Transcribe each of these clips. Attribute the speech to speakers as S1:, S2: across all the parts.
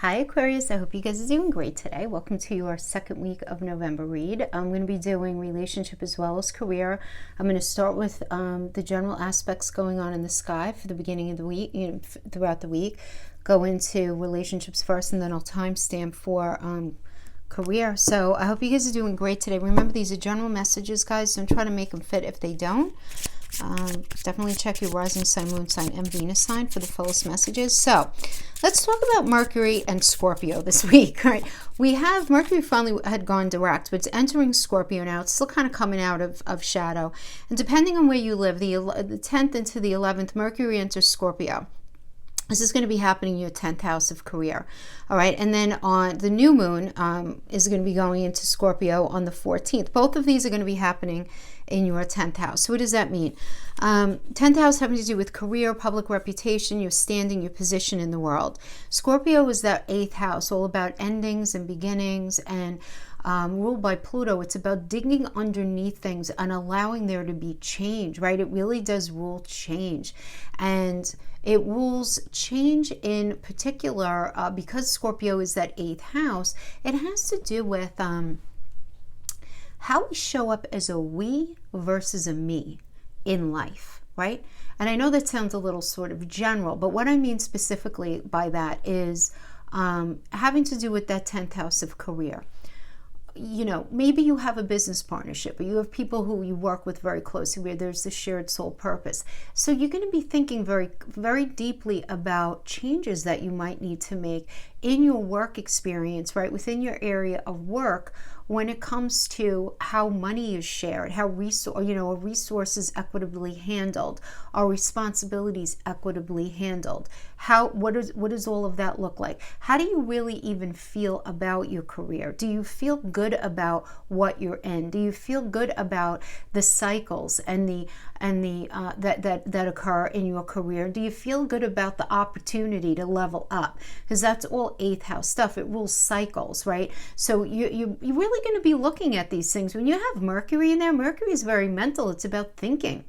S1: Hi Aquarius, I hope you guys are doing great today. Welcome to your second week of November read. I'm going to be doing relationship as well as career. I'm going to start with the general aspects going on in the sky for the beginning of the week, throughout the week. Go into relationships first, and then I'll timestamp for career. So I hope you guys are doing great today. Remember, these are general messages, guys. Don't try to make them fit if they don't. Definitely check your rising sign, moon sign, and Venus sign for the fullest messages. So let's talk about Mercury and Scorpio this week. All right, we have Mercury finally had gone direct, but it's entering Scorpio now. It's still kind of coming out of shadow, and depending on where you live, the 10th into the 11th, Mercury enters Scorpio. This is going to be happening in your 10th house of career. All right. And then on the new moon is going to be going into Scorpio on the 14th. Both of these are going to be happening in your 10th house. So what does that mean? 10th house having to do with career, public reputation, your standing, your position in the world. Scorpio is that 8th house, all about endings and beginnings, and ruled by Pluto. It's about digging underneath things and allowing there to be change, right? It really does rule change. And it rules change in particular because Scorpio is that 8th house. It has to do with how we show up as a we versus a me in life, right? And I know that sounds a little sort of general, but what I mean specifically by that is having to do with that 10th house of career. You know, maybe you have a business partnership, or you have people who you work with very closely where there's the shared soul purpose. So you're going to be thinking very, very deeply about changes that you might need to make in your work experience, right, within your area of work, when it comes to how money is shared, how a resource is equitably handled, are responsibilities equitably handled, what does all of that look like? How do you really even feel about your career? Do you feel good about what you're in? Do you feel good about the cycles and that occur in your career? Do you feel good about the opportunity to level up? Because that's all 8th house stuff. It rules cycles, right? So you're really going to be looking at these things. When you have Mercury in there, Mercury is very mental. It's about thinking.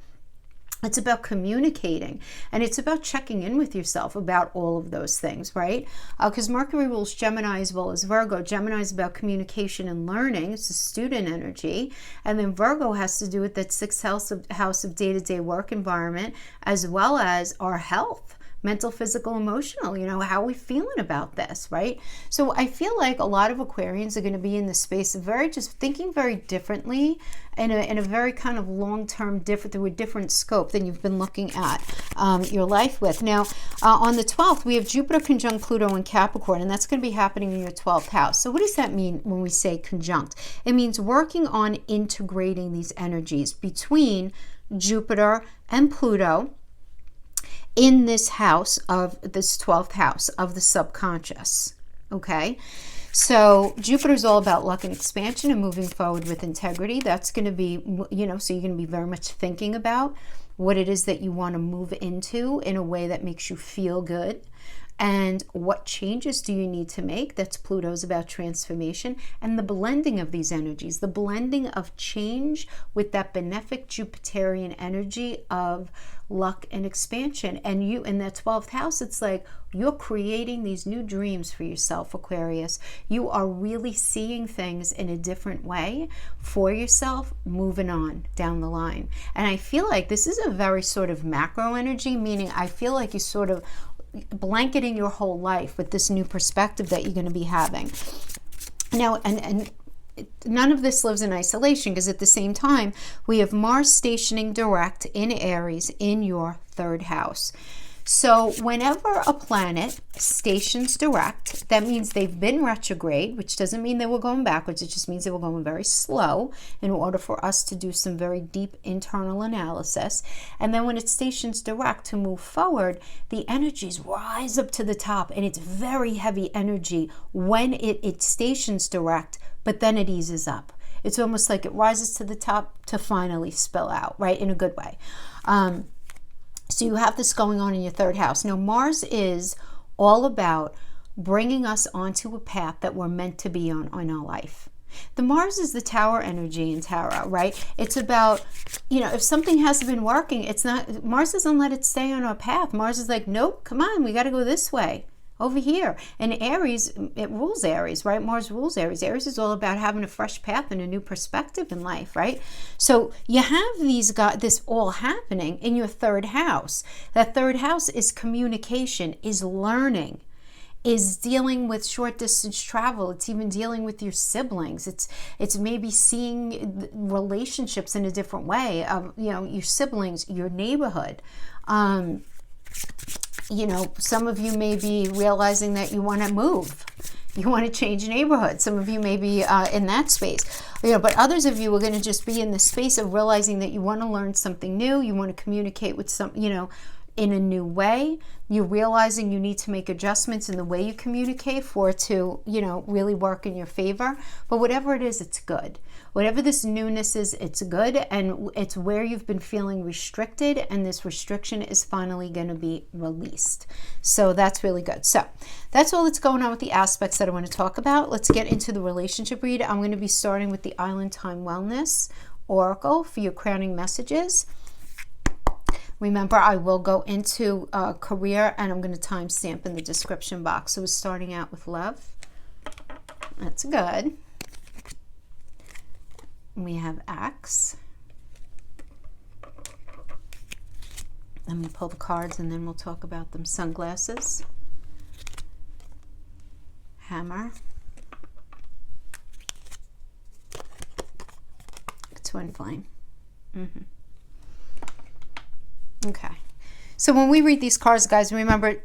S1: It's about communicating, and it's about checking in with yourself about all of those things, right? Because Mercury rules Gemini as well as Virgo. Gemini is about communication and learning. It's a student energy. And then Virgo has to do with that 6th house of day-to-day work environment, as well as our health. Mental, physical, emotional, how are we feeling about this, right? So I feel like a lot of Aquarians are going to be in the space of just thinking very differently in a very kind of long-term, through a different scope than you've been looking at your life with. Now, on the 12th, we have Jupiter conjunct Pluto in Capricorn, and that's going to be happening in your 12th house. So what does that mean when we say conjunct? It means working on integrating these energies between Jupiter and Pluto in this house of this 12th house of the subconscious. Okay, so Jupiter is all about luck and expansion and moving forward with integrity. That's going to be, so you're going to be very much thinking about what it is that you want to move into in a way that makes you feel good. And what changes do you need to make? That's Pluto's about transformation and the blending of these energies, the blending of change with that benefic Jupiterian energy of luck and expansion. And you in that 12th house, it's like you're creating these new dreams for yourself, Aquarius. You are really seeing things in a different way for yourself, moving on down the line. And I feel like this is a very sort of macro energy, meaning I feel like you sort of blanketing your whole life with this new perspective that you're going to be having. Now, and none of this lives in isolation, because at the same time, we have Mars stationing direct in Aries in your 3rd house. So whenever a planet stations direct, that means they've been retrograde, which doesn't mean they were going backwards. It just means they were going very slow in order for us to do some very deep internal analysis. And then when it stations direct to move forward, the energies rise up to the top, and it's very heavy energy when it stations direct, but then it eases up. It's almost like it rises to the top to finally spill out, right? In a good way. So you have this going on in your 3rd house. Now, Mars is all about bringing us onto a path that we're meant to be on in our life. The Mars is the tower energy in tarot, right? It's about, if something hasn't been working, it's not, Mars doesn't let it stay on our path. Mars is like, nope, come on, we got to go this way. over here. And Aries, it rules Aries, right? Mars rules Aries. Aries is all about having a fresh path and a new perspective in life, right? So you have this all happening in your third house. That third house is communication, is learning, is dealing with short distance travel. It's even dealing with your siblings. It's maybe seeing relationships in a different way of, your siblings, your neighborhood. Some of you may be realizing that you want to move. You want to change neighborhood. Some of you may be in that space. But others of you are going to just be in the space of realizing that you want to learn something new. You want to communicate with in a new way. You're realizing you need to make adjustments in the way you communicate for it to, really work in your favor. But whatever it is, it's good. Whatever this newness is, it's good. And it's where you've been feeling restricted, and this restriction is finally going to be released. So that's really good. So that's all that's going on with the aspects that I want to talk about. Let's get into the relationship read. I'm going to be starting with the Island Time Wellness Oracle for your crowning messages. Remember, I will go into career, and I'm going to timestamp in the description box. So we're starting out with love. That's good. We have axe. Let me pull the cards, and then we'll talk about them. Sunglasses. Hammer. Twin flame. Okay, so when we read these cards, guys, remember,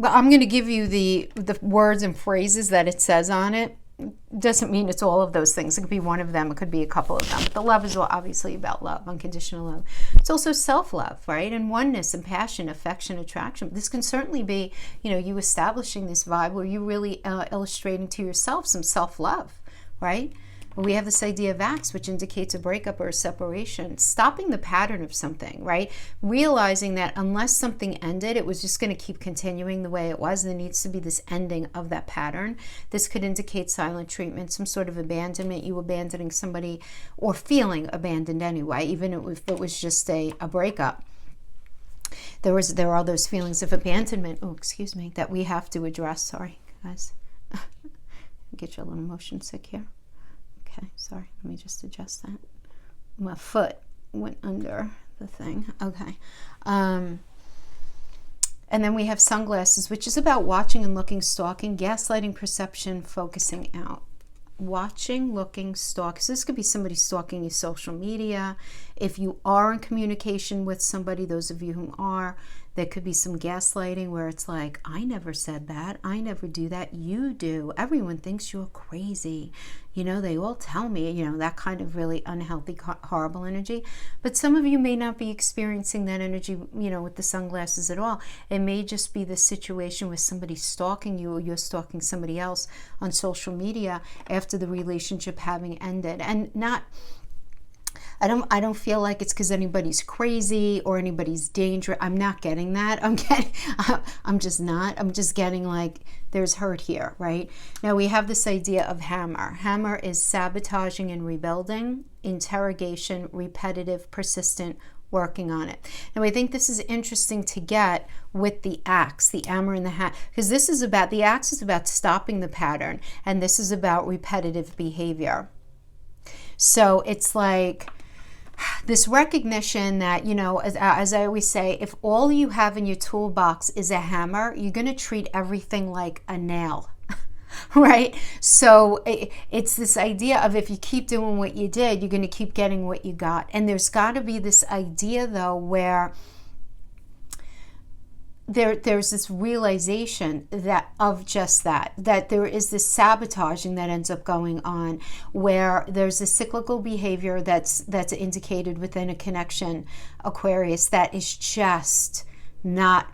S1: I'm going to give you the words and phrases that it says on it. Doesn't mean it's all of those things. It could be one of them. It could be a couple of them. But the love is obviously about love, unconditional love. It's also self-love, right? And oneness and passion, affection, attraction. This can certainly be, you establishing this vibe where you really illustrating to yourself some self-love, right? We have this idea of axe, which indicates a breakup or a separation, stopping the pattern of something, right? Realizing that unless something ended, it was just going to keep continuing the way it was. There needs to be this ending of that pattern. This could indicate silent treatment, some sort of abandonment, you abandoning somebody or feeling abandoned anyway, even if it was just a breakup. There are those feelings of abandonment, that we have to address. Sorry, guys. Get you a little motion sick here. Okay, sorry, let me just adjust that. My foot went under the thing. Okay. And then we have sunglasses, which is about watching and looking, stalking, gaslighting, perception, focusing out. Watching, looking, stalk. So this could be somebody stalking your social media. If you are in communication with somebody, those of you who are, there could be some gaslighting where it's like, I never said that. I never do that. You do. Everyone thinks you're crazy. They all tell me, that kind of really unhealthy, horrible energy. But some of you may not be experiencing that energy, with the sunglasses at all. It may just be the situation with somebody stalking you, or you're stalking somebody else on social media after the relationship having ended. And I don't feel like it's because anybody's crazy or anybody's dangerous. I'm not getting that. I'm just not. I'm just getting like there's hurt here, right? Now we have this idea of hammer. Hammer is sabotaging and rebuilding, interrogation, repetitive, persistent, working on it. Now I think this is interesting to get with the axe, the hammer in the hat, because the axe is about stopping the pattern, and this is about repetitive behavior. So it's like this recognition that, as I always say, if all you have in your toolbox is a hammer, you're going to treat everything like a nail, right? So it's this idea of if you keep doing what you did, you're going to keep getting what you got. And there's got to be this idea, though, where there's this realization that there is this sabotaging that ends up going on, where there's a cyclical behavior that's indicated within a connection, Aquarius, that is just not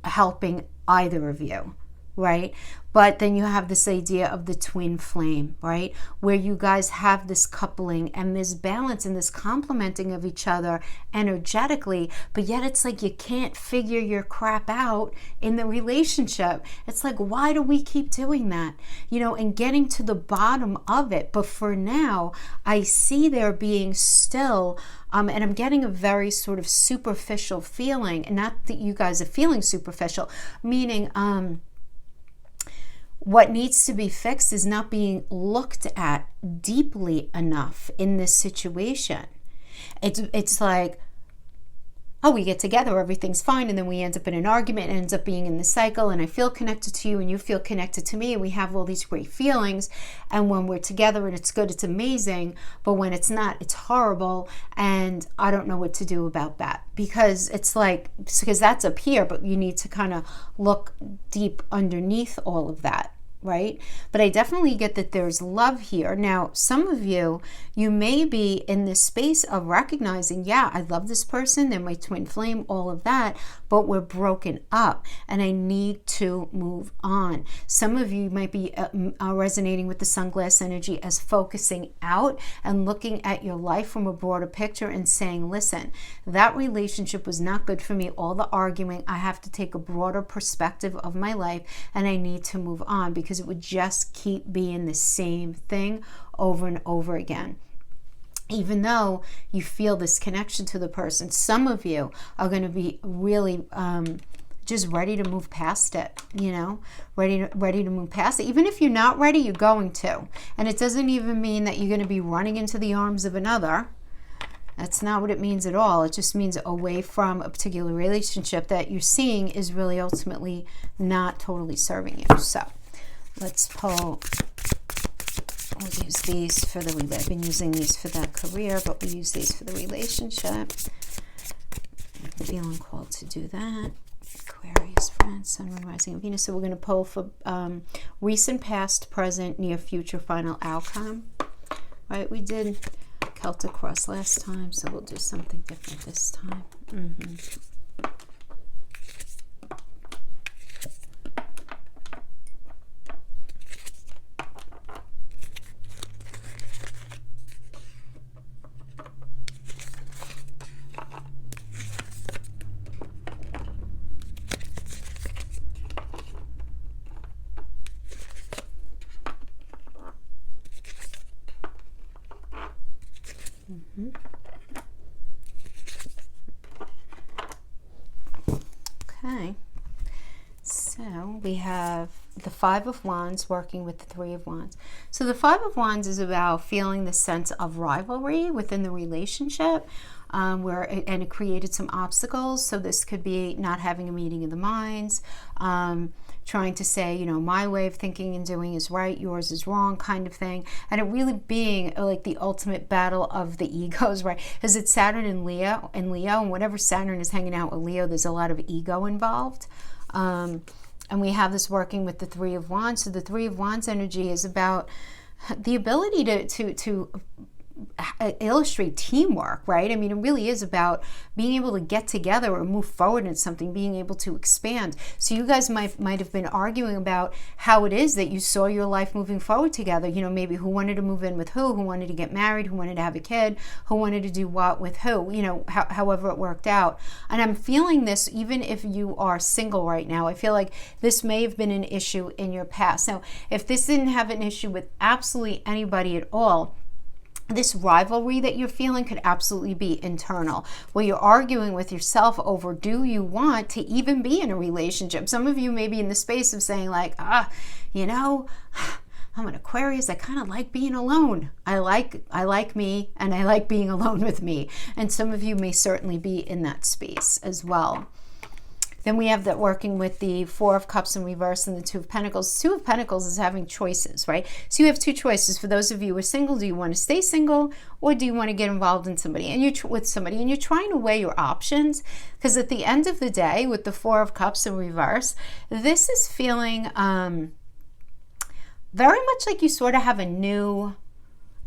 S1: helping either of you, right? But then you have this idea of the twin flame, right? Where you guys have this coupling and this balance and this complementing of each other energetically, but yet it's like you can't figure your crap out in the relationship. It's like, why do we keep doing that? And getting to the bottom of it. But for now, I see there being still, and I'm getting a very sort of superficial feeling, and not that you guys are feeling superficial, meaning, what needs to be fixed is not being looked at deeply enough in this situation. It's like, oh, we get together, everything's fine, and then we end up in an argument, it ends up being in the cycle, and I feel connected to you, and you feel connected to me, and we have all these great feelings, and when we're together and it's good, it's amazing, but when it's not, it's horrible, and I don't know what to do about that, because it's like, because that's up here, but you need to kind of look deep underneath all of that, right? But I definitely get that there's love here. Now, some of you may be in this space of recognizing, yeah, I love this person, they're my twin flame, all of that, but we're broken up and I need to move on. Some of you might be resonating with the sunglass energy as focusing out and looking at your life from a broader picture and saying, listen, that relationship was not good for me, all the arguing, I have to take a broader perspective of my life and I need to move on, because it would just keep being the same thing over and over again. Even though you feel this connection to the person, some of you are going to be really just ready to move past it, ready to move past it. Even if you're not ready, you're going to. And it doesn't even mean that you're going to be running into the arms of another. That's not what it means at all. It just means away from a particular relationship that you're seeing is really ultimately not totally serving you. So let's pull. We'll use these for the, I've been using these for that career, but we use these for the relationship. I'm feeling called to do that. Aquarius, friends, Sun, Moon, Rising, and Venus. So we're going to pull for recent, past, present, near future, final outcome. Right, we did Celtic Cross last time, so we'll do something different this time. Okay, so we have the Five of Wands working with the Three of Wands. So the Five of Wands is about feeling the sense of rivalry within the relationship, and it created some obstacles. So this could be not having a meeting of the minds, trying to say, my way of thinking and doing is right, yours is wrong, kind of thing. And it really being like the ultimate battle of the egos, right? Because it's Saturn in Leo, and whenever Saturn is hanging out with Leo, there's a lot of ego involved. And we have this working with the Three of Wands. So the Three of Wands energy is about the ability to illustrate teamwork, right? I mean, it really is about being able to get together or move forward in something, being able to expand. So you guys might have been arguing about how it is that you saw your life moving forward together. Maybe who wanted to move in with who wanted to get married, who wanted to have a kid, who wanted to do what with who, however it worked out. And I'm feeling this even if you are single right now. I feel like this may have been an issue in your past. Now, if this didn't have an issue with absolutely anybody at all, this rivalry that you're feeling could absolutely be internal, where you're arguing with yourself over, do you want to even be in a relationship? Some of you may be in the space of saying like, I'm an Aquarius, I kind of like being alone. I like me, and I like being alone with me. And some of you may certainly be in that space as well. Then we have that working with the Four of Cups in reverse and the Two of Pentacles. Two of Pentacles is having choices, right? So you have two choices. For those of you who are single, do you want to stay single, or do you want to get involved in somebody? And you're with somebody, and you're trying to weigh your options, because at the end of the day, with the Four of Cups in reverse, this is feeling very much like you sort of have a new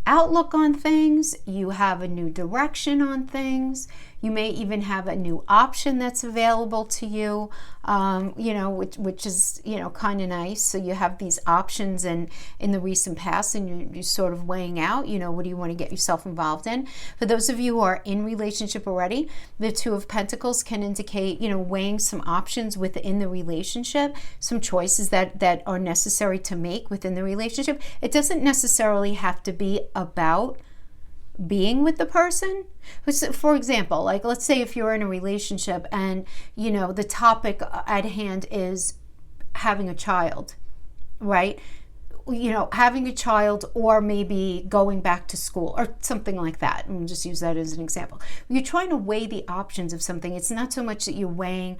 S1: outlook on things. You have a new direction on things. You may even have a new option that's available to you, which is, kind of nice. So you have these options in the recent past, and you're sort of weighing out, what do you want to get yourself involved in? For those of you who are in relationship already, the Two of Pentacles can indicate, weighing some options within the relationship, some choices that are necessary to make within the relationship. It doesn't necessarily have to be about being with the person. For example, like let's say if you're in a relationship and the topic at hand is having a child, right? You know, having a child, or maybe going back to school or something like that. And we'll just use that as an example. You're trying to weigh the options of something. It's not so much that you're weighing,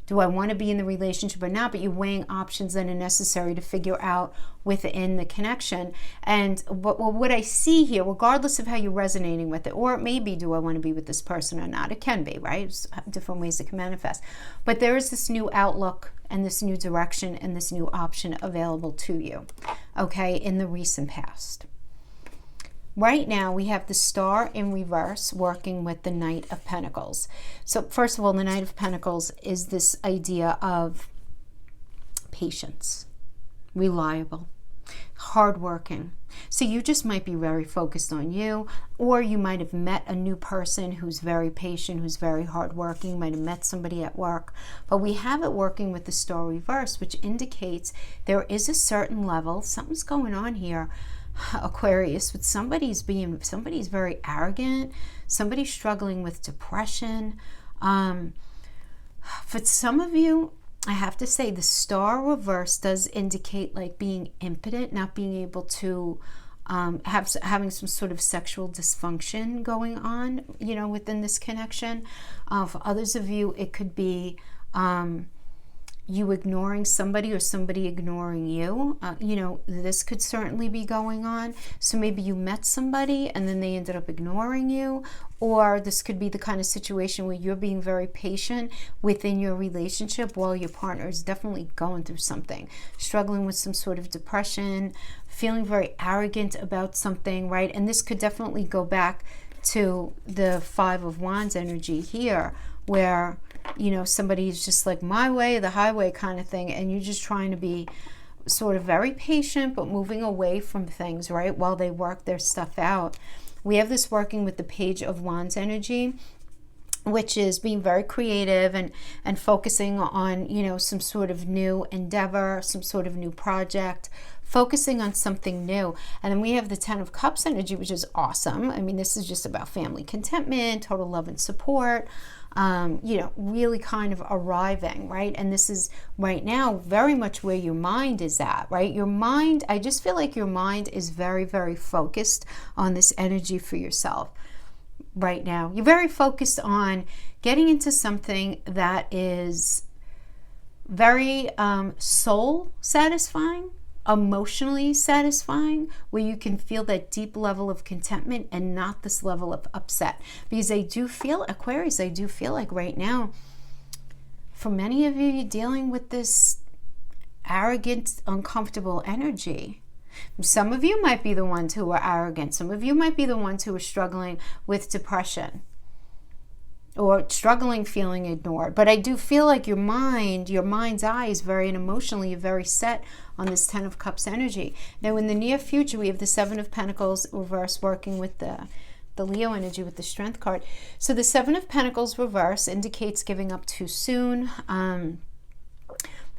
S1: do I want to be in the relationship or not, but you're weighing options that are necessary to figure out within the connection. And what I see here, regardless of how you're resonating with it, or it may be, do I want to be with this person or not? It can be, right? There's different ways it can manifest. But there is this new outlook and this new direction and this new option available to you, okay, in the recent past. Right now, we have the Star in reverse working with the Knight of Pentacles. So first of all, the Knight of Pentacles is this idea of patience, reliable, hardworking. So you just might be very focused on you, or you might have met a new person who's very patient, who's very hardworking. You might have met somebody at work. But we have it working with the Star reverse, which indicates there is a certain level, something's going on here, Aquarius, with somebody's very arrogant, somebody's struggling with depression. For some of you, I have to say the Star reverse does indicate like being impotent, not being able to having some sort of sexual dysfunction going on, you know, within this connection. For others of you, it could be you ignoring somebody or somebody ignoring you. You know, this could certainly be going on. So maybe you met somebody and then they ended up ignoring you. Or this could be the kind of situation where you're being very patient within your relationship while your partner is definitely going through something, struggling with some sort of depression, feeling very arrogant about something, right? And this could definitely go back to the Five of Wands energy here, where, you know, somebody's just like my way, the highway kind of thing, and you're just trying to be sort of very patient, but moving away from things, right, while they work their stuff out. We have this working with the Page of Wands energy, which is being very creative and focusing on, you know, some sort of new endeavor, some sort of new project, focusing on something new. And then we have the Ten of Cups energy, which is awesome. I mean, this is just about family contentment, total love and support, you know, really kind of arriving, right? And this is right now very much where your mind is at, right? Your mind, I just feel like your mind is very, very focused on this energy for yourself right now. You're very focused on getting into something that is very soul satisfying, emotionally satisfying, where you can feel that deep level of contentment and not this level of upset. Because I do feel, Aquarius, I do feel like right now, for many of you, you're dealing with this arrogant, uncomfortable energy. Some of you might be the ones who are arrogant. Some of you might be the ones who are struggling with depression or struggling feeling ignored. But I do feel like your mind's eye is very, and emotionally, you're very set on this Ten of Cups energy. Now, in the near future, we have the Seven of Pentacles reverse working with the Leo energy with the Strength card. So the Seven of Pentacles reverse indicates giving up too soon,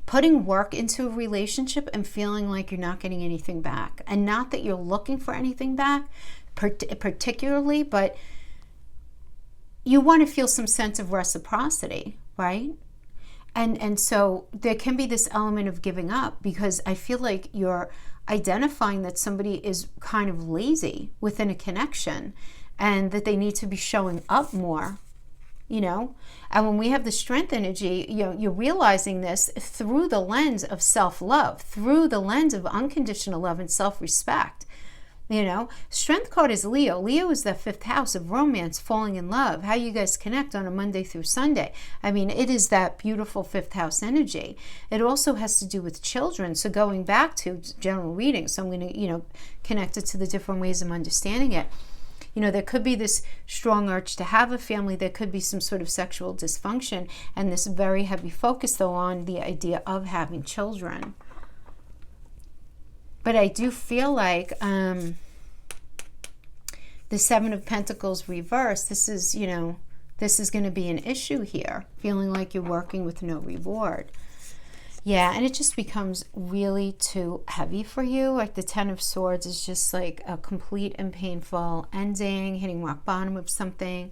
S1: putting work into a relationship and feeling like you're not getting anything back. And not that you're looking for anything back particularly, but you want to feel some sense of reciprocity, right? And so there can be this element of giving up, because I feel like you're identifying that somebody is kind of lazy within a connection and that they need to be showing up more, you know? And when we have the Strength energy, you know, you're realizing this through the lens of self-love, through the lens of unconditional love and self-respect. You know, Strength card is Leo. Leo is the fifth house of romance, falling in love, how you guys connect on a Monday through Sunday. I mean, it is that beautiful fifth house energy. It also has to do with children. So going back to general reading, so I'm going to, you know, connect it to the different ways of understanding it. You know, there could be this strong urge to have a family. There could be some sort of sexual dysfunction, and this very heavy focus, though, on the idea of having children. But I do feel like the Seven of Pentacles reverse, this is, you know, this is going to be an issue here, feeling like you're working with no reward. Yeah, and it just becomes really too heavy for you. Like the Ten of Swords is just like a complete and painful ending, hitting rock bottom of something,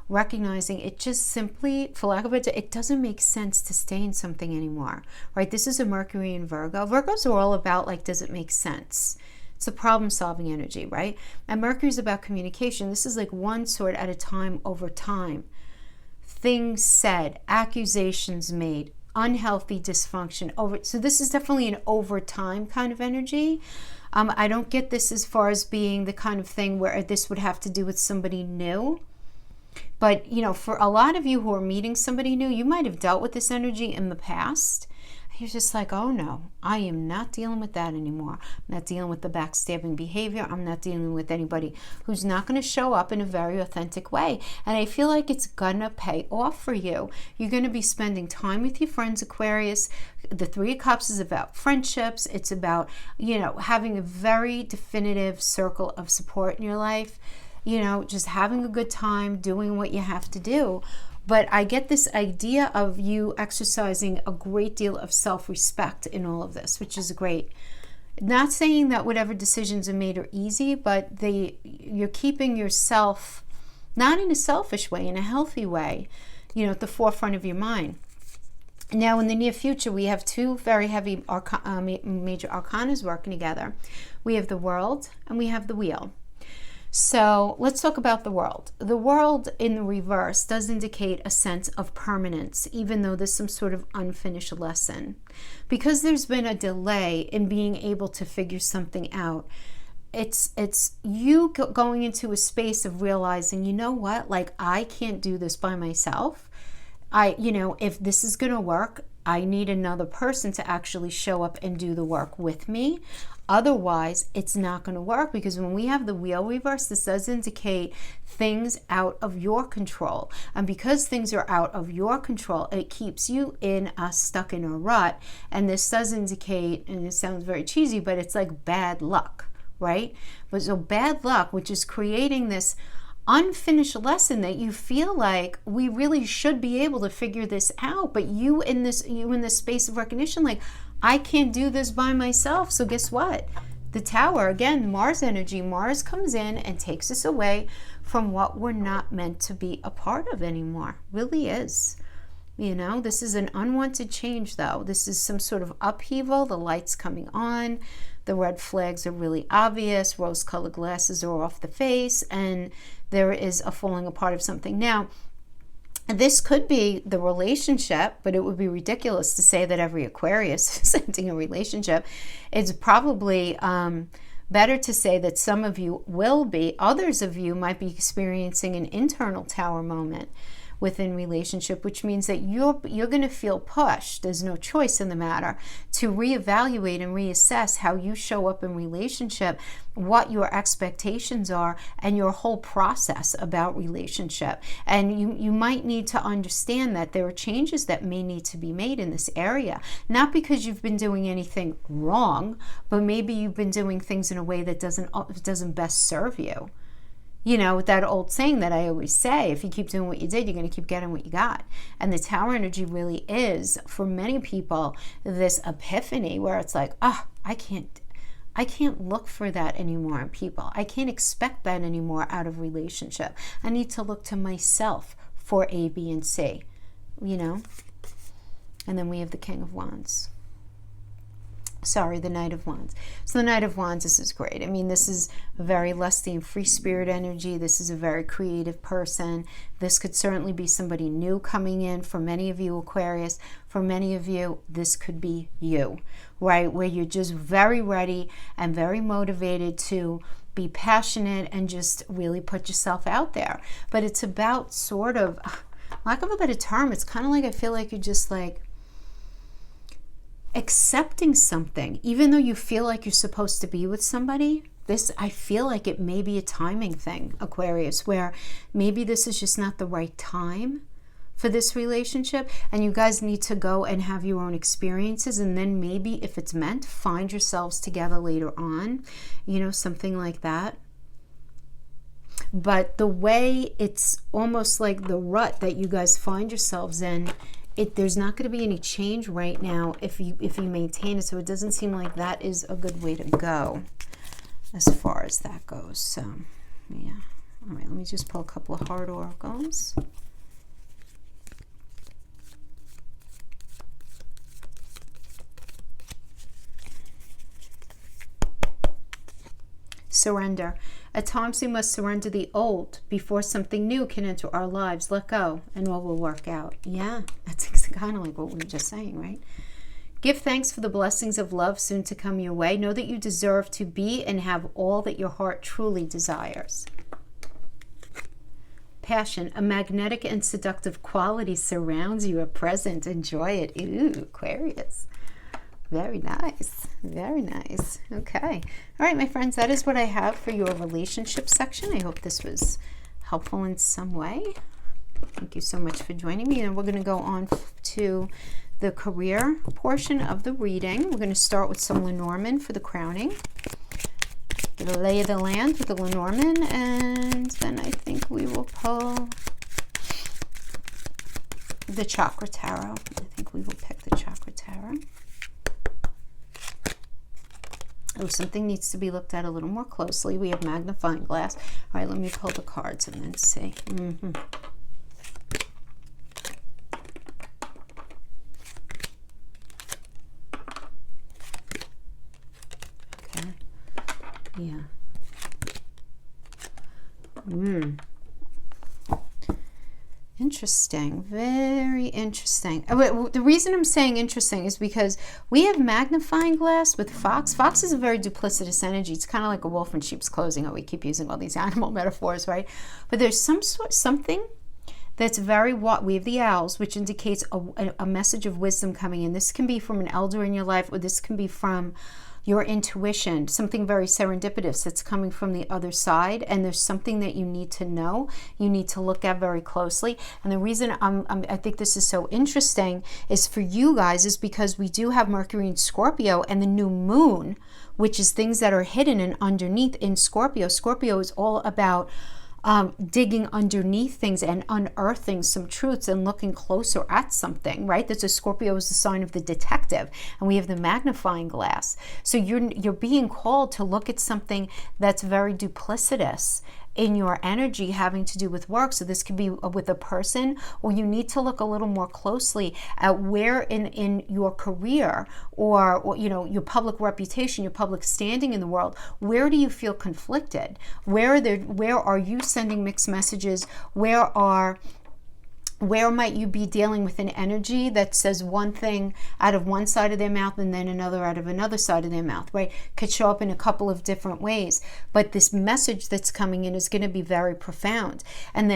S1: recognizing it just simply, for lack of a better, it doesn't make sense to stay in something anymore, right? This is a Mercury in Virgo. Virgos are all about, like, does it make sense? It's a problem-solving energy, right? And Mercury's about communication. This is like one sword at a time over time. Things said, accusations made, unhealthy dysfunction over. So this is definitely an over time kind of energy. I don't get this as far as being the kind of thing where this would have to do with somebody new. But, you know, for a lot of you who are meeting somebody new, you might have dealt with this energy in the past. You're just like, oh no, I am not dealing with that anymore. I'm not dealing with the backstabbing behavior. I'm not dealing with anybody who's not going to show up in a very authentic way. And I feel like it's going to pay off for you. You're going to be spending time with your friends, Aquarius. The Three of Cups is about friendships. It's about, you know, having a very definitive circle of support in your life. You know, just having a good time, doing what you have to do. But I get this idea of you exercising a great deal of self-respect in all of this, which is great. Not saying that whatever decisions are made are easy, but you're keeping yourself, not in a selfish way, in a healthy way, you know, at the forefront of your mind. Now, in the near future, we have two very heavy major arcanas working together. We have the World and we have the Wheel. So let's talk about the World. The World in the reverse does indicate a sense of permanence, even though there's some sort of unfinished lesson. Because there's been a delay in being able to figure something out, it's you going into a space of realizing, you know what, like, I can't do this by myself. You know, if this is going to work, I need another person to actually show up and do the work with me. Otherwise, it's not going to work, because when we have the Wheel reverse, this does indicate things out of your control. And because things are out of your control, it keeps you stuck in a rut. And this does indicate, and it sounds very cheesy, but it's like bad luck, right? But so bad luck, which is creating this unfinished lesson that you feel like we really should be able to figure this out, but you in this space of recognition, like, I can't do this by myself. So guess what? The Tower, again, Mars energy, Mars comes in and takes us away from what we're not meant to be a part of anymore. Really is. You know, this is an unwanted change, though. This is some sort of upheaval. The light's coming on. The red flags are really obvious. Rose-colored glasses are off the face, and there is a falling apart of something. Now, this could be the relationship, but it would be ridiculous to say that every Aquarius is ending a relationship. It's probably better to say that some of you will be. Others of you might be experiencing an internal Tower moment within relationship, which means that you're going to feel pushed, there's no choice in the matter, to reevaluate and reassess how you show up in relationship, what your expectations are, and your whole process about relationship. And you might need to understand that there are changes that may need to be made in this area, not because you've been doing anything wrong, but maybe you've been doing things in a way that doesn't best serve you. You know, that old saying that I always say, if you keep doing what you did, you're going to keep getting what you got. And the Tower energy really is, for many people, this epiphany where it's like, I can't look for that anymore in people. I can't expect that anymore out of relationship. I need to look to myself for A, B, and C, you know? And then we have the King of Wands. Sorry, the Knight of Wands. So the Knight of Wands, this is great. I mean, this is a very lusty and free spirit energy. This is a very creative person. This could certainly be somebody new coming in. For many of you, Aquarius, for many of you, this could be you, right? Where you're just very ready and very motivated to be passionate and just really put yourself out there. But it's about sort of, lack of a better term, it's kind of like, I feel like you're just like, accepting something, even though you feel like you're supposed to be with somebody. This, I feel like it may be a timing thing, Aquarius, where maybe this is just not the right time for this relationship, and you guys need to go and have your own experiences, and then maybe, if it's meant, find yourselves together later on, you know, something like that. But the way it's almost like the rut that you guys find yourselves in, there's not going to be any change right now if you maintain it. So it doesn't seem like that is a good way to go as far as that goes. So, yeah. All right, let me just pull a couple of heart oracles. Surrender. At times we must surrender the old before something new can enter our lives. Let go and all will work out. Yeah, that's kind of like what we were just saying, right? Give thanks for the blessings of love soon to come your way. Know that you deserve to be and have all that your heart truly desires. Passion. A magnetic and seductive quality surrounds you at present. Enjoy it. Ooh, Aquarius. Very nice. Very nice. Okay. All right, my friends, that is what I have for your relationship section. I hope this was helpful in some way. Thank you so much for joining me. And we're going to go on to the career portion of the reading. We're going to start with some Lenormand for the crowning. Get a lay of the land with the Lenormand. And then I think we will pull the Chakra Tarot. I think we will pick the Chakra Tarot. Oh, something needs to be looked at a little more closely. We have magnifying glass. All right, let me pull the cards and then see. Okay. Yeah. Interesting. Very interesting. The reason I'm saying interesting is because we have magnifying glass with fox. Fox is a very duplicitous energy. It's kind of like a wolf in sheep's clothing. Oh, we keep using all these animal metaphors, right? But there's something that's very what we have the owls, which indicates a message of wisdom coming in. This can be from an elder in your life, or this can be from your intuition, something very serendipitous that's coming from the other side, and there's something that you need to know, you need to look at very closely. And the reason I think this is so interesting is for you guys is because we do have Mercury in Scorpio and the new moon, which is things that are hidden and underneath in Scorpio. Scorpio is all about digging underneath things and unearthing some truths and looking closer at something, right? That's a Scorpio is the sign of the detective, and we have the magnifying glass. So you're being called to look at something that's very duplicitous in your energy having to do with work. So this could be with a person, or you need to look a little more closely at where in your career or you know, your public reputation, your public standing in the world, where do you feel conflicted? Where are you sending mixed messages? Where might you be dealing with an energy that says one thing out of one side of their mouth and then another out of another side of their mouth, right? Could show up in a couple of different ways. But this message that's coming in is going to be very profound. And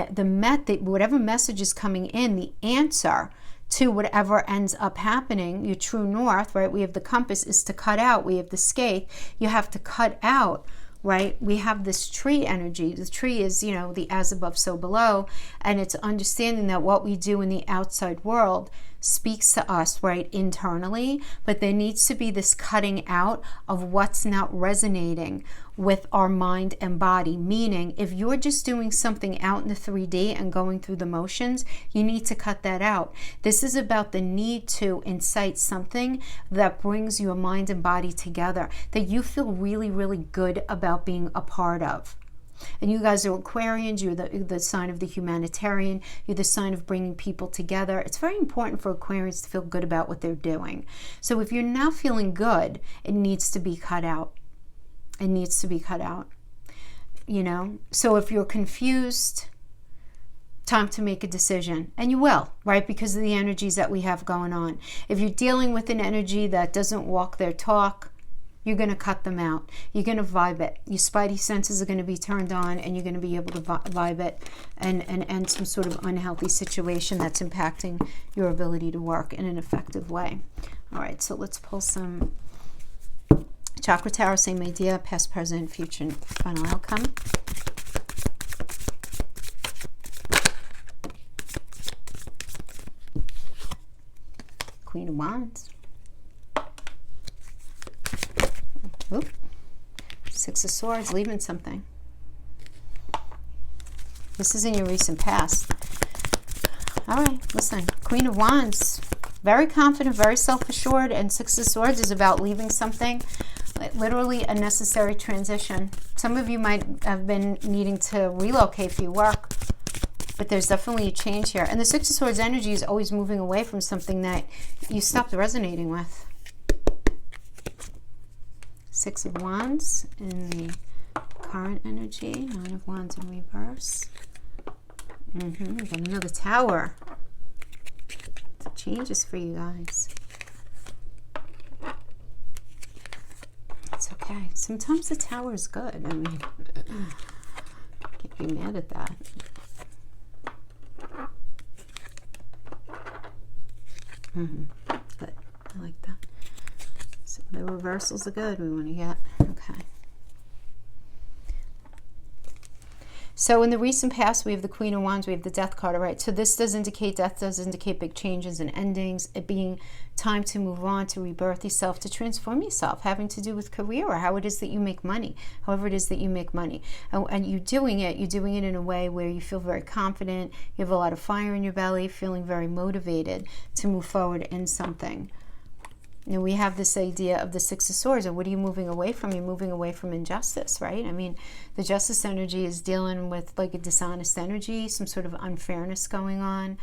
S1: whatever message is coming in, the answer to whatever ends up happening, your true north, right? We have the compass is to cut out. We have the scale. You have to cut out, right? We have this tree energy. The tree is, you know, the as above, so below. And it's understanding that what we do in the outside world speaks to us, right, internally. But there needs to be this cutting out of what's not resonating with our mind and body. Meaning, if you're just doing something out in the 3D and going through the motions, you need to cut that out. This is about the need to incite something that brings your mind and body together, that you feel really, really good about being a part of. And you guys are Aquarians, you're the sign of the humanitarian, you're the sign of bringing people together. It's very important for Aquarians to feel good about what they're doing. So if you're not feeling good, it needs to be cut out. It needs to be cut out, you know? So if you're confused, time to make a decision. And you will, right? Because of the energies that we have going on. If you're dealing with an energy that doesn't walk their talk, you're going to cut them out. You're going to vibe it. Your spidey senses are going to be turned on, and you're going to be able to vibe it and end some sort of unhealthy situation that's impacting your ability to work in an effective way. All right, so let's pull some Chakra Tarot, same idea, past, present, future, and final outcome. Queen of Wands. Oop. Six of Swords, leaving something. This is in your recent past. All right, listen. Queen of Wands, very confident, very self-assured, and Six of Swords is about leaving something. literally a necessary transition. Some of you might have been needing to relocate for your work, but there's definitely a change here. And the Six of Swords energy is always moving away from something that you stopped resonating with. Six of Wands in the current energy. Nine of Wands in reverse. We got another Tower. It changes for you guys. It's okay. Sometimes the Tower is good. I mean, can't be mad at that. Good. I like that. So the reversals are good. We want to get. Okay. So in the recent past, we have the Queen of Wands, we have the Death card, all right? So this does indicate, death does indicate big changes and endings, it being time to move on, to rebirth yourself, to transform yourself, having to do with career or how it is that you make money, however it is that you make money. And you're doing it in a way where you feel very confident, you have a lot of fire in your belly, feeling very motivated to move forward in something. You know, we have this idea of the Six of Swords, and what are you moving away from? You're moving away from injustice, right? I mean, the Justice energy is dealing with like a dishonest energy, some sort of unfairness going on.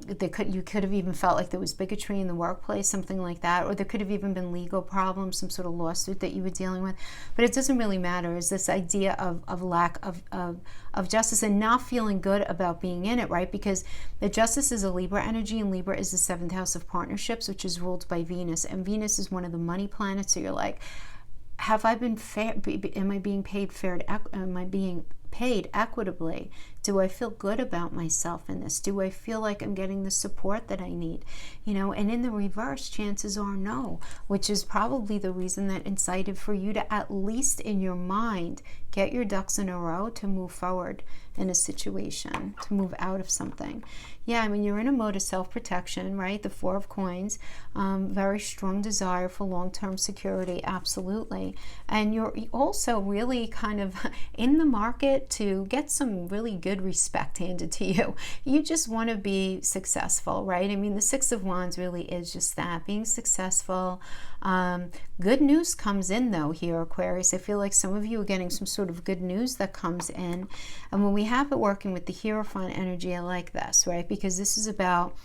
S1: You could have even felt like there was bigotry in the workplace, something like that, or there could have even been legal problems, some sort of lawsuit that you were dealing with. But it doesn't really matter. It's this idea of lack of justice and not feeling good about being in it, right? Because the Justice is a Libra energy, and Libra is the 7th house of partnerships, which is ruled by Venus, and Venus is one of the money planets. So you're like, have I been fair? Am I being paid fair? Am I being paid equitably? Do I feel good about myself in this? Do I feel like I'm getting the support that I need? You know, and in the reverse, chances are no, which is probably the reason that incited for you to, at least in your mind, get your ducks in a row to move forward in a situation, to move out of something. Yeah, I mean, you're in a mode of self-protection, right? The Four of Coins, very strong desire for long-term security, absolutely. And you're also really kind of in the market to get some really good respect handed to you. You just want to be successful, right? I mean, the Six of Wands really is just that, being successful. Good news comes in though here, Aquarius. I feel like some of you are getting some sort of good news that comes in. And when we have it working with the Hierophant energy, I like this, right? Because this is about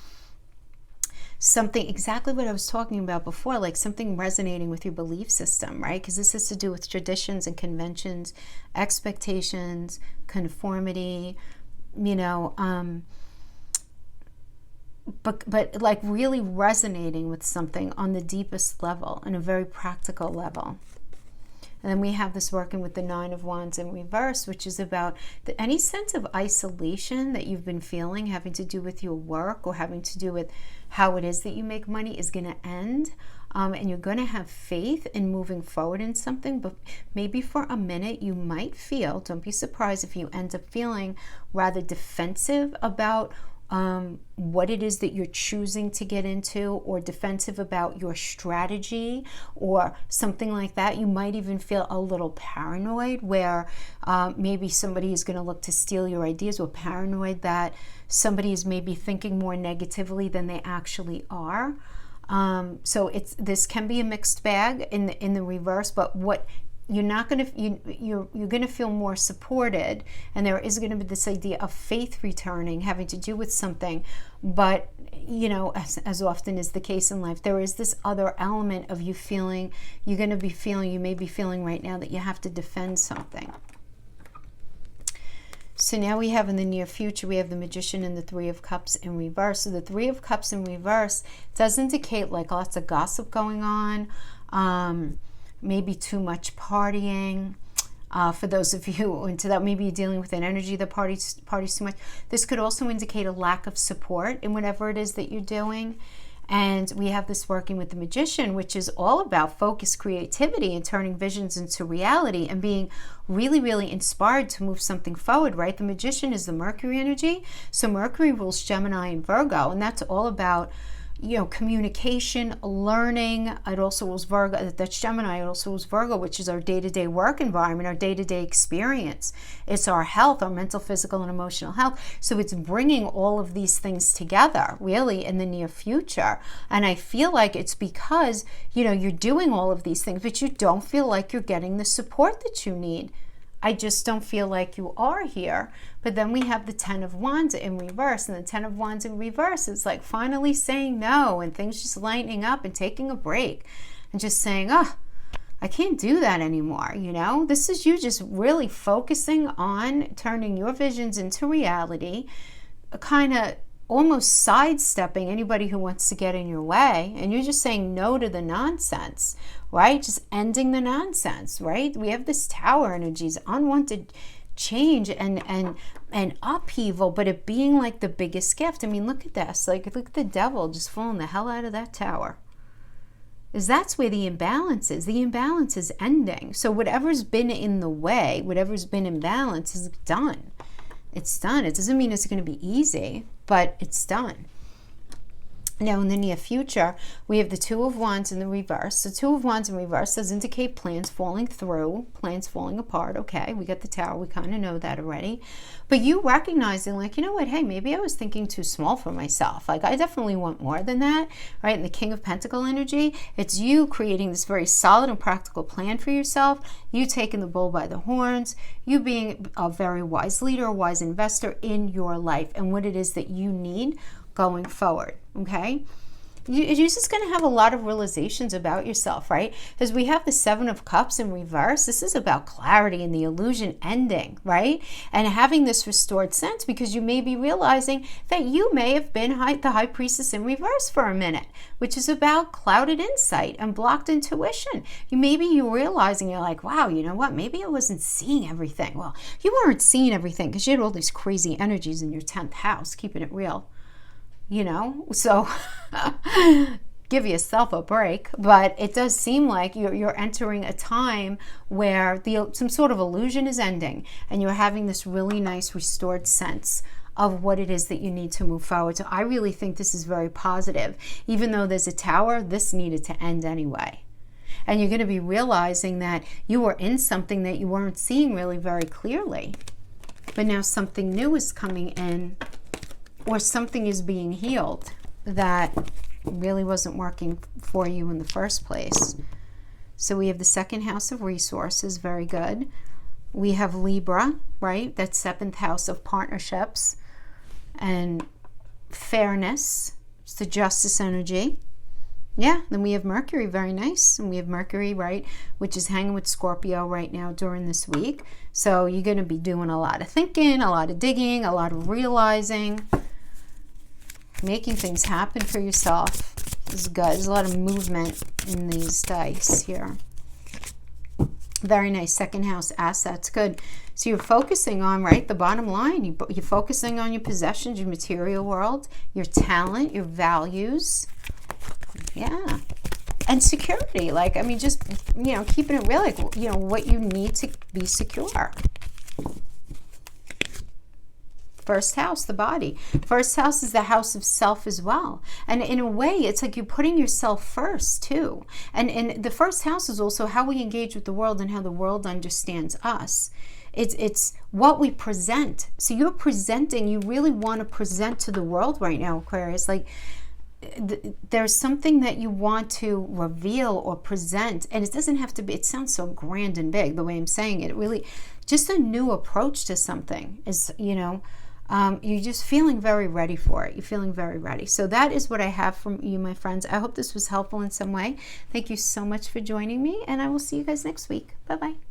S1: something, exactly what I was talking about before, like something resonating with your belief system, right? Because this has to do with traditions and conventions, expectations, conformity, you know, but like really resonating with something on the deepest level, on a very practical level. And then we have this working with the Nine of Wands in reverse, which is about any sense of isolation that you've been feeling, having to do with your work or having to do with how it is that you make money, is going to end. And you're going to have faith in moving forward in something. But maybe for a minute you might feel, don't be surprised if you end up feeling rather defensive about what it is that you're choosing to get into, or defensive about your strategy or something like that. You might even feel a little paranoid where maybe somebody is going to look to steal your ideas, or paranoid that somebody is maybe thinking more negatively than they actually are. So this can be a mixed bag in the reverse, but what you're not going to, you're going to feel more supported, and there is going to be this idea of faith returning, having to do with something. But you know, as often is the case in life, there is this other element of you feeling, you may be feeling right now that you have to defend something. So now we have in the near future, we have the Magician and the Three of Cups in reverse. So the Three of Cups in reverse does indicate like lots of gossip going on, maybe too much partying. For those of you who are into that, maybe you're dealing with an energy that parties too much. This could also indicate a lack of support in whatever it is that you're doing. And we have this working with the Magician, which is all about focused creativity and turning visions into reality and being really, really inspired to move something forward, right? The Magician is the Mercury energy. So Mercury rules Gemini and Virgo, and that's all about, communication, learning. It also was Virgo. That's Gemini. It also was Virgo, which is our day-to-day work environment, our day-to-day experience. It's our health, our mental, physical, and emotional health. So it's bringing all of these things together, really, in the near future. And I feel like it's because, you're doing all of these things, but you don't feel like you're getting the support that you need. I just don't feel like you are here. But then we have the 10 of Wands in reverse, and the 10 of Wands in reverse is like finally saying no, and things just lightening up and taking a break and just saying, oh, I can't do that anymore. This is you just really focusing on turning your visions into reality, kind of almost sidestepping anybody who wants to get in your way, and you're just saying no to the nonsense, right? Just ending the nonsense, right? We have this Tower energies, unwanted change and upheaval, but it being like the biggest gift. I mean, look at this. Like, look at the devil just falling the hell out of that tower. That's where the imbalance is. The imbalance is ending. So whatever's been in the way, whatever's been imbalanced is done. It's done. It doesn't mean it's going to be easy, but it's done. Now, in the near future, we have the 2 of Wands in the reverse. The 2 of Wands in reverse does indicate plans falling through, plans falling apart. Okay, we got the Tower. We kind of know that already. But you recognizing, like, you know what? Hey, maybe I was thinking too small for myself. Like, I definitely want more than that, right? And the King of Pentacle energy, it's you creating this very solid and practical plan for yourself. You taking the bull by the horns. You being a very wise leader, a wise investor in your life and what it is that you need going forward. Okay, you're just going to have a lot of realizations about yourself, right? Because we have the 7 of Cups in reverse. This is about clarity and the illusion ending, right? And having this restored sense, because you may be realizing that you may have been the High Priestess in reverse for a minute, which is about clouded insight and blocked intuition. Maybe you're realizing, you're like, wow, you know what? Maybe I wasn't seeing everything. Well, you weren't seeing everything because you had all these crazy energies in your 10th house, keeping it real. So give yourself a break. But it does seem like you're entering a time where some sort of illusion is ending, and you're having this really nice restored sense of what it is that you need to move forward. So I really think this is very positive. Even though there's a Tower, this needed to end anyway. And you're going to be realizing that you were in something that you weren't seeing really very clearly. But now something new is coming in, or something is being healed that really wasn't working for you in the first place. So we have the 2nd house of resources, very good. We have Libra, right? That 7th house of partnerships and fairness. It's the justice energy. Yeah, then we have Mercury, very nice. And we have Mercury, right, which is hanging with Scorpio right now during this week. So you're going to be doing a lot of thinking, a lot of digging, a lot of realizing, making things happen for yourself. This is good. There's a lot of movement in these dice here. Very nice. 2nd house assets. Good. So you're focusing on, right, the bottom line. You're focusing on your possessions, your material world, your talent, your values. Yeah. And security. Like, I mean, just, keeping it real, like, what you need to be secure. 1st house, the body. 1st house is the house of self as well. And in a way, it's like you're putting yourself first too. And the 1st house is also how we engage with the world and how the world understands us. It's what we present. So you're presenting, you really want to present to the world right now, Aquarius. Like, there's something that you want to reveal or present, and it doesn't have to be, it sounds so grand and big the way I'm saying it. Really, just a new approach to something is, you're just feeling very ready for it. You're feeling very ready. So that is what I have from you, my friends. I hope this was helpful in some way. Thank you so much for joining me, and I will see you guys next week. Bye-bye.